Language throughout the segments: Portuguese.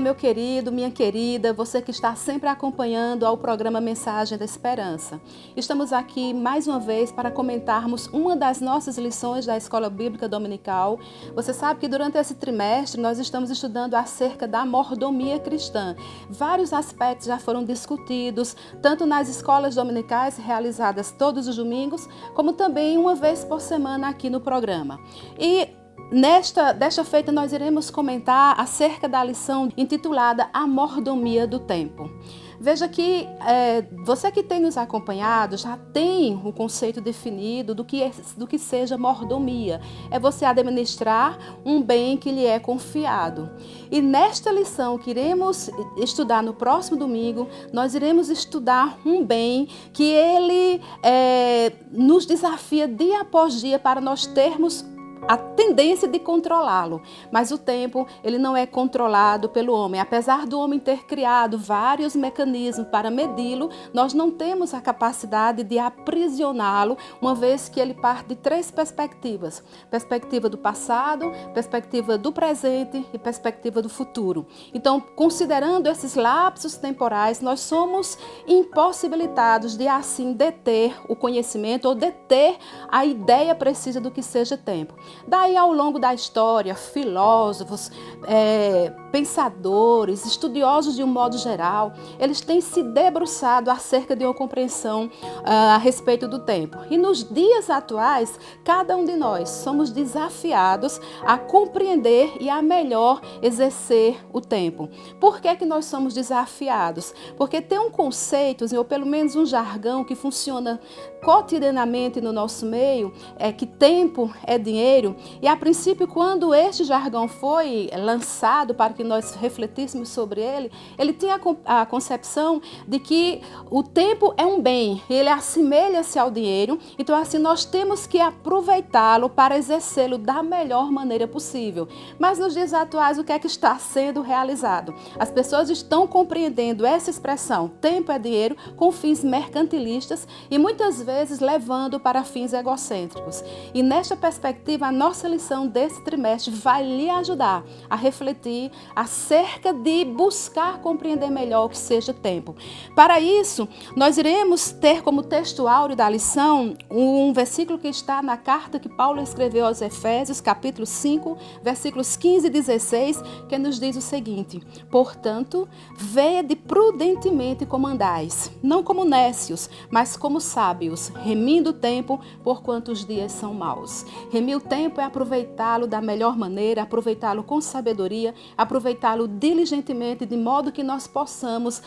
meu querido, minha querida, você que está sempre acompanhando ao programa Mensagem da Esperança. Estamos aqui mais uma vez para comentarmos uma das nossas lições da Escola Bíblica Dominical. Você sabe que durante esse trimestre nós estamos estudando acerca da mordomia cristã. Vários aspectos já foram discutidos, tanto nas escolas dominicais realizadas todos os domingos, como também uma vez por semana aqui no programa. E desta feita nós iremos comentar acerca da lição intitulada A Mordomia do Tempo. Veja que você que tem nos acompanhado já tem o conceito definido do que seja mordomia. É você administrar um bem que lhe é confiado. E nesta lição que iremos estudar no próximo domingo, nós iremos estudar um bem que ele nos desafia dia após dia para nós termos a tendência de controlá-lo, mas o tempo ele não é controlado pelo homem. Apesar do homem ter criado vários mecanismos para medi-lo, nós não temos a capacidade de aprisioná-lo, uma vez que ele parte de três perspectivas: perspectiva do passado, perspectiva do presente e perspectiva do futuro. Então, considerando esses lapsos temporais, nós somos impossibilitados de assim deter o conhecimento ou deter a ideia precisa do que seja tempo. Daí, ao longo da história, filósofos, pensadores, estudiosos de um modo geral, eles têm se debruçado acerca de uma compreensão a respeito do tempo. E nos dias atuais, cada um de nós somos desafiados a compreender e a melhor exercer o tempo. Por que nós somos desafiados? Porque tem um conceito, ou pelo menos um jargão que funciona cotidianamente no nosso meio, que tempo é dinheiro. E a princípio, quando este jargão foi lançado para que nós refletíssemos sobre ele, ele tinha a concepção de que o tempo é um bem, ele assemelha-se ao dinheiro, então assim nós temos que aproveitá-lo para exercê-lo da melhor maneira possível. Mas nos dias atuais, o que é que está sendo realizado? As pessoas estão compreendendo essa expressão, tempo é dinheiro, com fins mercantilistas e muitas vezes levando para fins egocêntricos. E nesta perspectiva, a nossa lição desse trimestre vai lhe ajudar a refletir acerca de buscar compreender melhor o que seja tempo. Para isso, nós iremos ter como texto áureo da lição um versículo que está na carta que Paulo escreveu aos Efésios, capítulo 5, versículos 15 e 16, que nos diz o seguinte: portanto, vede prudentemente como andais, não como nécios, mas como sábios, remindo o tempo, porquanto os dias são maus. Remir o tempo é aproveitá-lo da melhor maneira, aproveitá-lo com sabedoria, aproveitá-lo diligentemente, de modo que nós possamos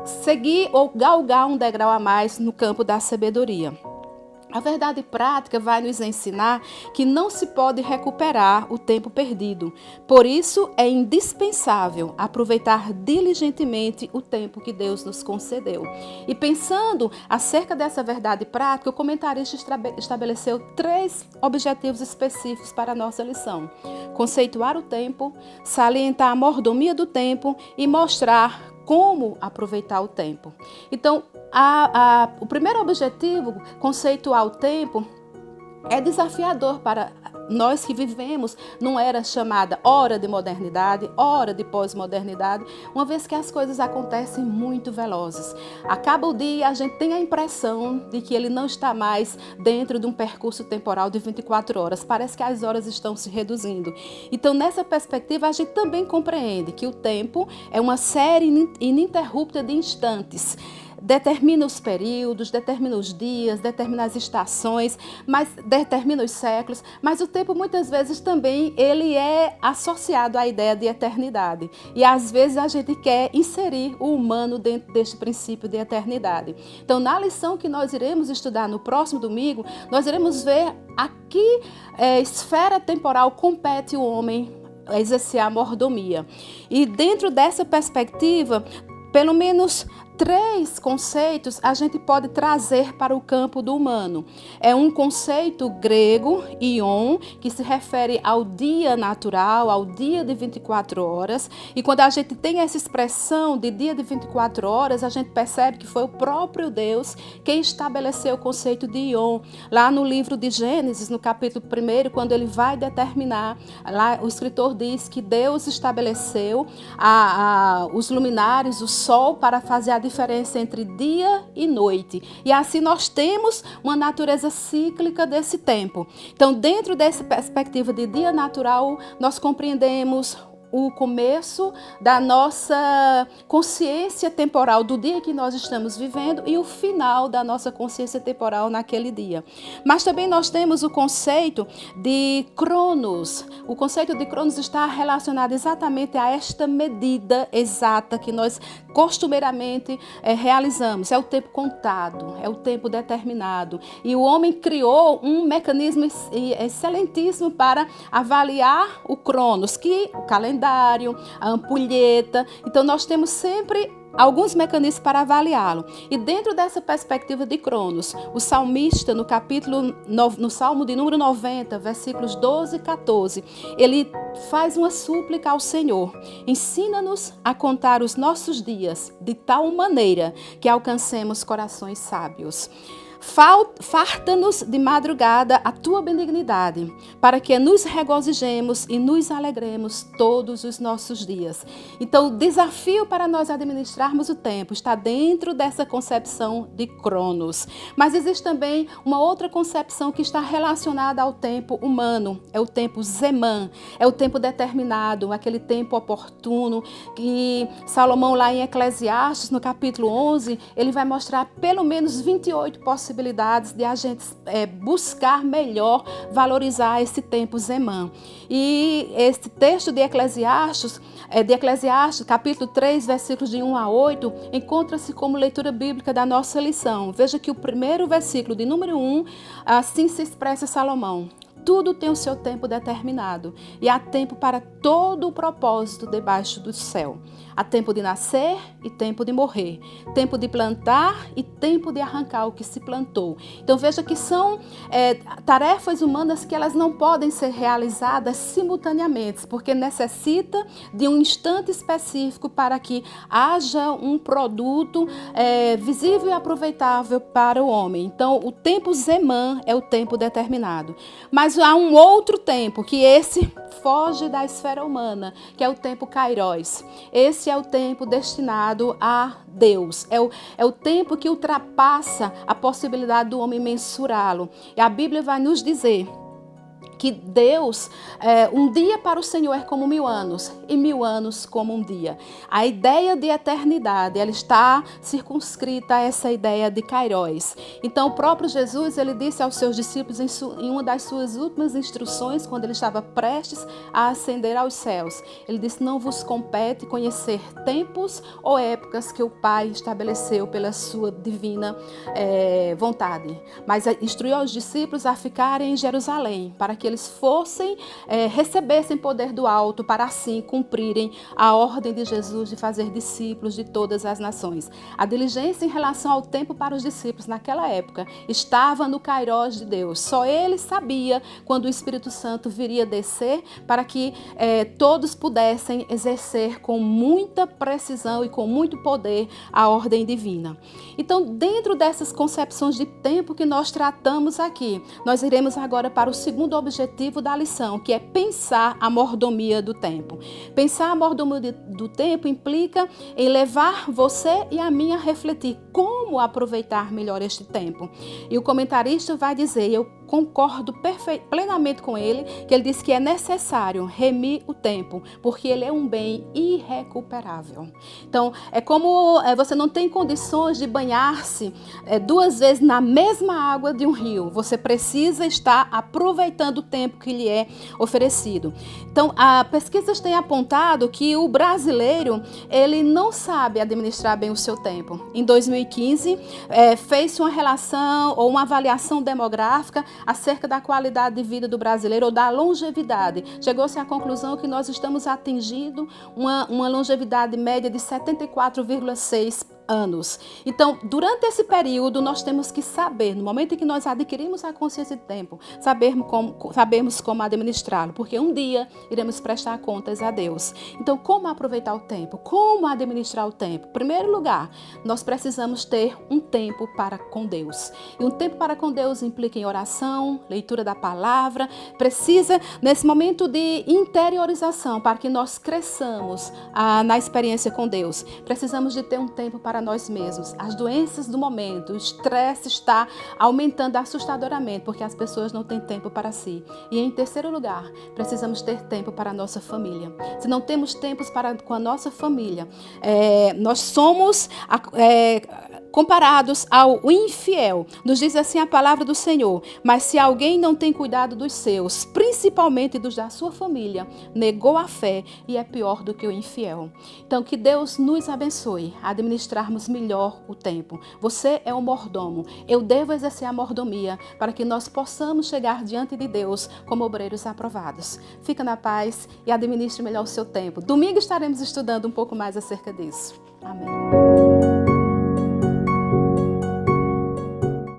seguir ou galgar um degrau a mais no campo da sabedoria. A verdade prática vai nos ensinar que não se pode recuperar o tempo perdido. Por isso, é indispensável aproveitar diligentemente o tempo que Deus nos concedeu. E pensando acerca dessa verdade prática, o comentarista estabeleceu 3 objetivos específicos para a nossa lição: conceituar o tempo, salientar a mordomia do tempo e mostrar como aproveitar o tempo. Então, o primeiro objetivo, conceituar o tempo, é desafiador para nós que vivemos numa era chamada hora de modernidade, hora de pós-modernidade, uma vez que as coisas acontecem muito velozes. Acaba o dia e a gente tem a impressão de que ele não está mais dentro de um percurso temporal de 24 horas. Parece que as horas estão se reduzindo. Então, nessa perspectiva, a gente também compreende que o tempo é uma série ininterrupta de instantes. Determina os períodos, determina os dias, determina as estações, mas determina os séculos, mas o tempo muitas vezes também ele é associado à ideia de eternidade. E às vezes a gente quer inserir o humano dentro deste princípio de eternidade. Então, na lição que nós iremos estudar no próximo domingo, nós iremos ver a que esfera temporal compete o homem exercer a mordomia. E dentro dessa perspectiva, pelo menos 3 conceitos a gente pode trazer para o campo do humano. É um conceito grego, ion, que se refere ao dia natural, ao dia de 24 horas. E quando a gente tem essa expressão de dia de 24 horas, a gente percebe que foi o próprio Deus quem estabeleceu o conceito de ion. Lá no livro de Gênesis, no capítulo 1, quando ele vai determinar, lá o escritor diz que Deus estabeleceu os luminares, o sol, para fazer a diferença entre dia e noite. E assim nós temos uma natureza cíclica desse tempo. Então, dentro dessa perspectiva de dia natural, nós compreendemos o começo da nossa consciência temporal do dia que nós estamos vivendo e o final da nossa consciência temporal naquele dia. Mas também nós temos o conceito de Cronos. O conceito de Cronos está relacionado exatamente a esta medida exata que nós costumeiramente realizamos. É o tempo contado, é o tempo determinado. E o homem criou um mecanismo excelentíssimo para avaliar o Cronos, que o calendário, a ampulheta. Então nós temos sempre alguns mecanismos para avaliá-lo. E dentro dessa perspectiva de Cronos, o salmista, no Salmo de número 90, versículos 12 e 14, ele faz uma súplica ao Senhor: ensina-nos a contar os nossos dias de tal maneira que alcancemos corações sábios. Farta-nos de madrugada a tua benignidade, para que nos regozijemos e nos alegremos todos os nossos dias. Então, o desafio para nós administrarmos o tempo está dentro dessa concepção de Cronos. Mas existe também uma outra concepção que está relacionada ao tempo humano, é o tempo Zemã, é o tempo determinado, aquele tempo oportuno, que Salomão lá em Eclesiastes, no capítulo 11, ele vai mostrar pelo menos 28 possibilidades de a gente buscar melhor valorizar esse tempo Zemã. E esse texto de Eclesiastes, capítulo 3, versículos de 1 a 8, encontra-se como leitura bíblica da nossa lição. Veja que o primeiro versículo, de número 1, assim se expressa Salomão: tudo tem o seu tempo determinado, e há tempo para todo o propósito debaixo do céu. Há tempo de nascer e tempo de morrer, tempo de plantar e tempo de arrancar o que se plantou. Então veja que são tarefas humanas que elas não podem ser realizadas simultaneamente, porque necessita de um instante específico para que haja um produto visível e aproveitável para o homem. Então o tempo Zemã é o tempo determinado. Mas há um outro tempo, que esse foge da esfera humana, que é o tempo Kairos. Esse é o tempo destinado a Deus. É o tempo que ultrapassa a possibilidade do homem mensurá-lo. E a Bíblia vai nos dizer que Deus, um dia para o Senhor é como 1000 anos, e 1000 anos como um dia. A ideia de eternidade, ela está circunscrita a essa ideia de Kairos. Então, o próprio Jesus, ele disse aos seus discípulos em uma das suas últimas instruções, quando ele estava prestes a ascender aos céus, ele disse: não vos compete conhecer tempos ou épocas que o Pai estabeleceu pela sua divina vontade, mas instruiu aos discípulos a ficarem em Jerusalém, para que eles recebessem poder do alto, para assim cumprirem a ordem de Jesus de fazer discípulos de todas as nações. A diligência em relação ao tempo para os discípulos naquela época estava no Kairos de Deus. Só ele sabia quando o Espírito Santo viria descer, para que todos pudessem exercer com muita precisão e com muito poder a ordem divina. Então, dentro dessas concepções de tempo que nós tratamos aqui, nós iremos agora para o segundo objetivo da lição, que é pensar a mordomia do tempo. Pensar a mordomia do tempo implica em levar você e a mim a refletir como aproveitar melhor este tempo. E o comentarista vai dizer, eu concordo plenamente com ele, que ele diz que é necessário remir o tempo, porque ele é um bem irrecuperável. Então, é como você não tem condições de banhar-se 2 vezes na mesma água de um rio. Você precisa estar aproveitando o tempo que lhe é oferecido. Então, pesquisas têm apontado que o brasileiro, ele não sabe administrar bem o seu tempo. Em 2015, fez-se uma relação ou uma avaliação demográfica acerca da qualidade de vida do brasileiro ou da longevidade. Chegou-se à conclusão que nós estamos atingindo uma longevidade média de 74,6 anos. Então, durante esse período, nós temos que saber, no momento em que nós adquirimos a consciência de tempo, sabermos como administrá-lo, porque um dia iremos prestar contas a Deus. Então, como aproveitar o tempo? Como administrar o tempo? Em primeiro lugar, nós precisamos ter um tempo para com Deus. E um tempo para com Deus implica em oração, leitura da palavra, precisa, nesse momento de interiorização, para que nós cresçamos na experiência com Deus, precisamos de ter um tempo para nós mesmos. As doenças do momento, o estresse está aumentando assustadoramente, porque as pessoas não têm tempo para si. E em terceiro lugar, precisamos ter tempo para a nossa família. Se não temos tempos com a nossa família, nós somos comparados ao infiel. Nos diz assim a palavra do Senhor: mas se alguém não tem cuidado dos seus, principalmente dos da sua família, negou a fé e é pior do que o infiel. Então, que Deus nos abençoe a administrarmos melhor o tempo. Você é o mordomo, eu devo exercer a mordomia para que nós possamos chegar diante de Deus como obreiros aprovados. Fica na paz e administre melhor o seu tempo. Domingo estaremos estudando um pouco mais acerca disso. Amém.